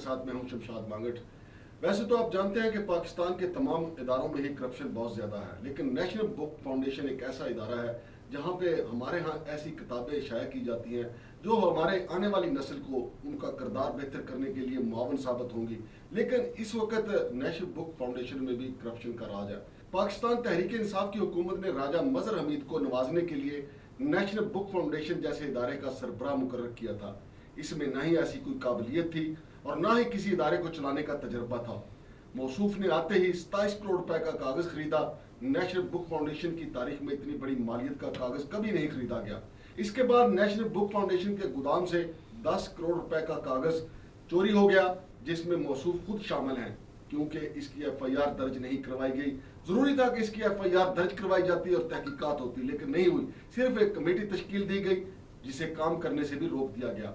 साथ मैं हूं शमशाद मांगट। वैसे तो आप जानते हैं कि पाकिस्तान के तमाम इदारों में ही करप्शन बहुत ज़्यादा है, लेकिन नेशनल बुक फाउंडेशन एक ऐसा इदारा है जहां पे हमारे यहाँ ऐसी किताबें शाया की जाती हैं जो हमारे आने वाली नस्ल को उनका किरदार बेहतर करने के लिए मुआवन साबित होंगी। लेकिन इस वक्त नेशनल बुक फाउंडेशन में भी करप्शन का राज है। पाकिस्तान तहरीक इंसाफ की हुकूमत ने राजा मजहर हमीद को नवाजने के लिए नेशनल बुक फाउंडेशन जैसे इदारे का सरबराह मुकर्रर किया था। इसमें न ही ऐसी कोई काबिलियत थी और न ही किसी इदारे को चलाने का तजर्बा था। मौसूफ ने आते ही 27 करोड़ रुपए का कागज खरीदा। नेशनल बुक फाउंडेशन की तारीख में इतनी बड़ी मालियत का कागज कभी नहीं खरीदा गया। इसके बाद नेशनल बुक फाउंडेशन के गोदाम से 10 करोड़ रुपए का कागज चोरी हो गया, जिसमें मौसूफ खुद शामिल हैं, क्योंकि इसकी FIR दर्ज नहीं करवाई गई। जरूरी था कि इसकी FIR दर्ज करवाई जाती और तहकीकात होती, लेकिन नहीं हुई। सिर्फ एक कमेटी तश्कील दी गई जिसे काम करने से भी रोक दिया गया,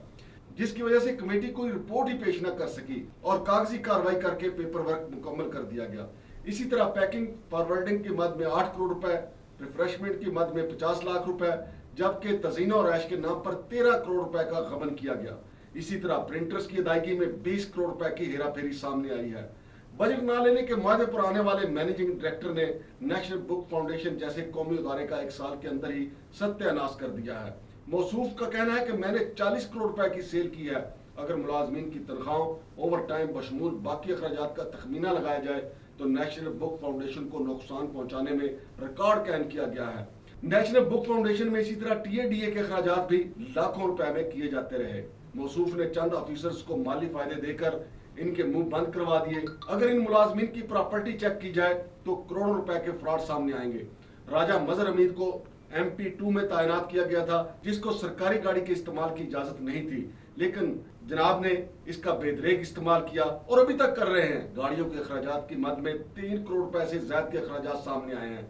जिसकी वजह से कमेटी कोई रिपोर्ट ही पेश न कर सकी और कागजी कार्रवाई करके पेपर वर्क मुकम्मल कर दिया गया। इसी तरह पैकिंग फॉरवर्डिंग की मद में 8 करोड़ रुपए, रिफ्रेशमेंट की मद में 50 लाख रुपए, जबकि तजीना और ऐश के नाम पर 13 करोड़ रुपए का गबन किया गया। इसी तरह प्रिंटर्स की अदायगी में 20 करोड़ रुपए की हेराफेरी सामने आई है। बजट न लेने के वादे पर आने वाले मैनेजिंग डायरेक्टर ने नेशनल बुक फाउंडेशन जैसे कौमी इदारे का 1 साल के अंदर ही सत्यानाश कर दिया है। मौसूफ का कहना है कि मैंने 40 करोड़ रुपए की सेल की है। अगर मुलाजमीन की तनख्वाहों, ओवर टाइम बशमूल बाकी अखराजात का तखमीना लगाया जाए तो नेशनल बुक फाउंडेशन को नुकसान पहुंचाने में रिकॉर्ड कायम किया गया है। नेशनल बुक फाउंडेशन में इसी तरह TADA के अखराजात भी लाखों रुपए में किए जाते रहे। मौसूफ ने चंद ऑफिसर्स को माली फायदे देकर इनके मुंह बंद करवा दिए। अगर इन मुलाजमीन की प्रॉपर्टी चेक की जाए तो करोड़ों रुपए के फ्रॉड सामने आएंगे। राजा मजहर हमीद को MP2 में तैनात किया गया था, जिसको सरकारी गाड़ी के इस्तेमाल की इजाजत नहीं थी, लेकिन जनाब ने इसका बेदरेक इस्तेमाल किया और अभी तक कर रहे हैं। गाड़ियों के अखराजात की मद में 3 करोड़ रुपए से ज्यादा के अखराजात सामने आए हैं।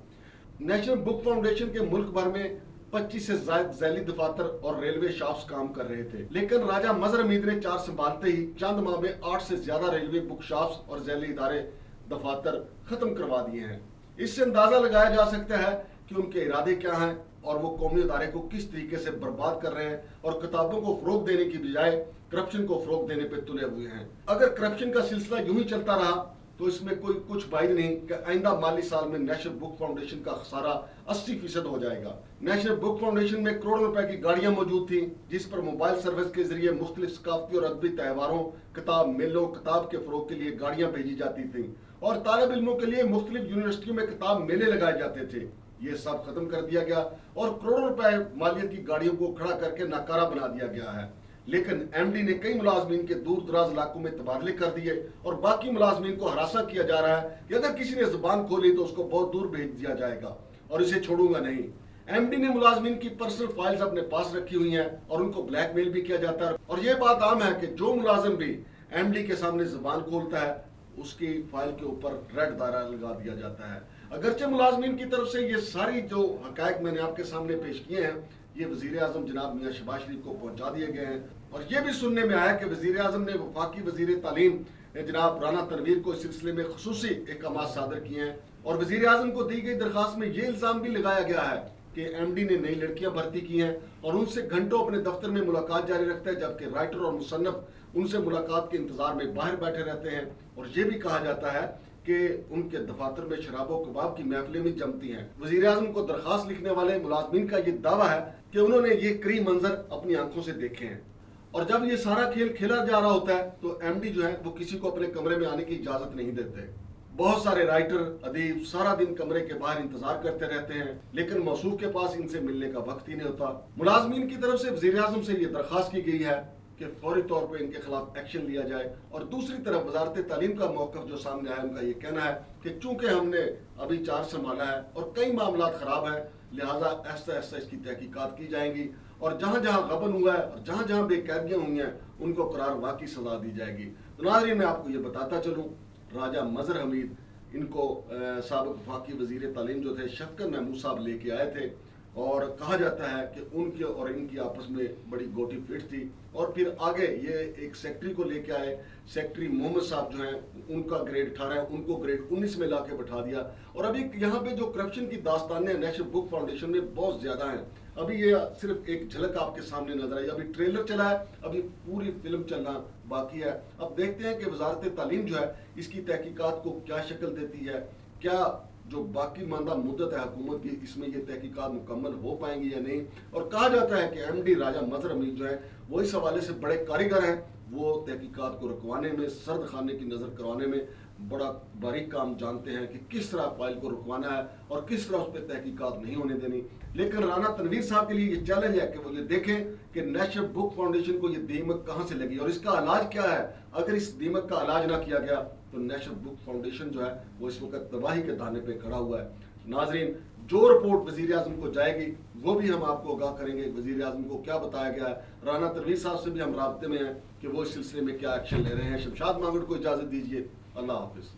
नेशनल बुक फाउंडेशन के मुल्क भर में 25 से ज्यादा झैली दफातर और रेलवे शॉप्स काम कर रहे थे, लेकिन राजा मजहर हमीद ने चार्ज संभालते ही चंद माह में 8 से ज्यादा रेलवे बुक शॉप्स और झैली इदारे दफातर खत्म करवा दिए हैं। इससे अंदाजा लगाया जा सकता है कि उनके इरादे क्या हैं और वो कौमी इदारे को किस तरीके से बर्बाद कर रहे हैं और किताबों को फरोग देने की बजाय करप्शन को फरोग देने पे तुले हुए हैं। अगर करप्शन का सिलसिला यूं ही चलता रहा तो इसमें कोई कुछ बाइद नहीं कि आइंदा माली साल में नेशनल बुक फाउंडेशन का खसारा 80% हो जाएगा। नेशनल बुक फाउंडेशन में करोड़ों रुपए की गाड़ियां मौजूद थी, जिस पर मोबाइल सर्विस के जरिए मुख्तलिफ सकाफती और अदबी त्योहारों, किताब मेलों, किताब के फरोग के लिए गाड़ियां भेजी जाती थी और तालिब इल्मों के लिए मुख्तलिफ यूनिवर्सिटियों में किताब मेले लगाए जाते थे। ये सब खत्म कर दिया गया और करोड़ों रुपए मालियत की गाड़ियों को खड़ा करके नाकारा बना दिया गया है। लेकिन MD ने कई मुलाजमीन के दूर दराज इलाकों में तबादले कर दिए और बाकी मुलाजमीन को हरासा किया जा रहा है कि अगर किसी ने जुबान खोली तो उसको बहुत दूर भेज दिया जाएगा और इसे छोड़ूंगा नहीं। MD ने मुलाजमीन की पर्सनल फाइल्स अपने पास रखी हुई हैं और उनको ब्लैकमेल भी किया जाता है। और ये बात आम है कि जो मुलाजिम भी MD के सामने जुबान खोलता है उसकी फाइल के ऊपर रेड दायरा लगा दिया जाता है। अगरचे मुलाजमीन की तरफ से ये सारी जो हकायक मैंने आपके सामने पेश किए हैं, ये वजीर आजम जनाब मियां शहबाज शरीफ को पहुंचा दिए गए हैं और ये भी सुनने में आया कि वजीर आजम ने वफाकी वजीर तालीम जनाब राना तनवीर को इस सिलसिले में खुसूसी अहकामात सादर किए हैं और वजीर आजम को दी गई दरखास्त में ये इल्जाम भी लगाया गया है कि MD ने नई लड़कियां भर्ती की हैं और उनसे घंटों अपने दफ्तर में मुलाकात जारी रखता है, जबकि राइटर और मुसन्नफ उनसे मुलाकात के इंतजार में बाहर बैठे रहते हैं। और ये भी कहा जाता है कि उनके दफातर में शराब और कबाब की महफिलें भी जमती हैं। वजीर आजम को दरखास्त लिखने वाले मुलाजमीन का ये दावा है कि उन्होंने ये कई मंजर अपनी आंखों से देखे हैं और जब ये सारा खेल खेला जा रहा होता है तो MD जो है वो किसी को अपने कमरे में आने की इजाजत नहीं देते। बहुत सारे राइटर, अदीब सारा दिन कमरे के बाहर इंतजार करते रहते हैं, लेकिन मौसूफ के पास इनसे मिलने का वक्त ही नहीं होता। मुलाजमीन की तरफ से वजीर आजम से ये दरखास्त की गई है कि फौरी तौर पर इनके खिलाफ एक्शन लिया जाए और दूसरी तरफ वजारत तालीम का मौक़िफ़ जो सामने आया, उनका ये कहना है कि चूंकि हमने अभी चार्ज संभाला है और कई मामला खराब है, लिहाजा ऐसा ऐसा इसकी तहकीकात की जाएंगी और जहाँ जहाँ गबन हुआ है और जहाँ जहाँ बेकैदियाँ हुई हैं उनको करार वाकई सजा दी जाएगी। तो नाज़रीन, मैं आपको ये बताता चलूँ, राजा मजहर हमीद इनको साबिक़ वफाकी वज़ीर तालीम जो थे शफ़क़त महमूद साहब लेके आए थे اور کہا جاتا ہے کہ ان کی اور ان کی آپس میں بڑی گوٹی پیٹ تھی، اور پھر آگے یہ ایک سیکٹری کو لے کے آئے، سیکٹری محمد صاحب جو ہیں ان کا گریڈ 18 ہے، ان کو گریڈ 19 میں لا کے بٹھا دیا، اور ابھی یہاں پہ جو کرپشن کی داستانیں نیشنل بک فاؤنڈیشن میں بہت زیادہ ہیں۔ ابھی یہ صرف ایک جھلک آپ کے سامنے نظر آئی، ابھی ٹریلر چلا ہے، ابھی پوری فلم چلنا باقی ہے۔ اب دیکھتے ہیں کہ وزارت تعلیم جو ہے اس کی تحقیقات کو کیا شکل دیتی ہے، کیا جو باقی ماندہ مدت ہے حکومت کی اس میں یہ تحقیقات مکمل ہو پائیں گی یا نہیں۔ اور کہا جاتا ہے کہ ایم ڈی راجہ مظہر امین جو ہے وہ اس حوالے سے بڑے کاریگر ہیں، وہ تحقیقات کو رکوانے میں، سرد خانے کی نظر کروانے میں بڑا باریک کام جانتے ہیں کہ کس طرح فائل کو رکوانا ہے اور کس طرح اس پہ تحقیقات نہیں ہونے دینی۔ لیکن رانا تنویر صاحب کے لیے یہ چیلنج ہے کہ وہ یہ دیکھیں کہ نیشنل بک فاؤنڈیشن کو یہ دیمک کہاں سے لگی اور اس کا علاج کیا ہے۔ اگر اس دیمک کا علاج نہ کیا گیا تو نیشنل بک فاؤنڈیشن جو ہے وہ اس وقت تباہی کے دہانے پہ کھڑا ہوا ہے۔ ناظرین، جو رپورٹ وزیر اعظم کو جائے گی وہ بھی ہم آپ کو آگاہ کریں گے، وزیر اعظم کو کیا بتایا گیا ہے۔ رانا تنویر صاحب سے بھی ہم رابطے میں ہیں کہ وہ اس سلسلے میں کیا ایکشن لے رہے ہیں۔ شمشاد مانگڑ کو اجازت دیجیے، اللہ حافظ۔